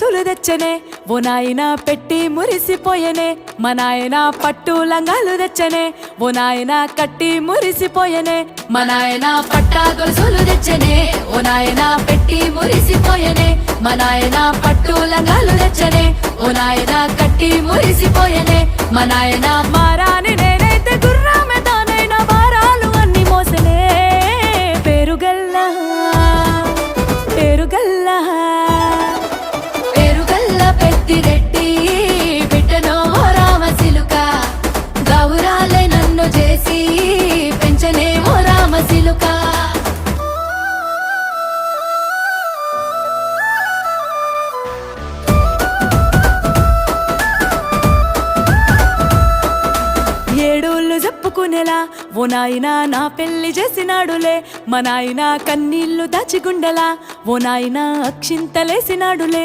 గొలుసులు తెచ్చనే ఓ నాయన పెట్టి మురిసిపోయనే మా నాయన పట్టు లంగాలు తెచ్చనే ఓ నాయన కట్టి మురిసిపోయనే మా నాయన పట్టా గొలుసులు తెచ్చనే ఓ నాయన పెట్టి మురిసిపోయనే మా నాయన పట్టు లంగాలు తెచ్చనే ఓ నాయన కట్టి మురిసిపోయనే మా నాయన మారాని నేనైతే గుర్రామె తానైనా భారాలు అన్ని మోసనే పేరుగల్లా పేరుగల్లా పేరుగల్ల పెద్దిరెడ్డి బిడ్డనో రామసిలుక గౌరాలే నన్ను చేసి పెంచనే ఓ రామసిలుక ఏడోళ్ళు చెప్పుకునేలా ఓ నాయన నా పెళ్లి చేసినాడులే మా నాయన కన్నీళ్లు దాచిగుండెలా ఓ నాయన అక్షింతలేసినాడులే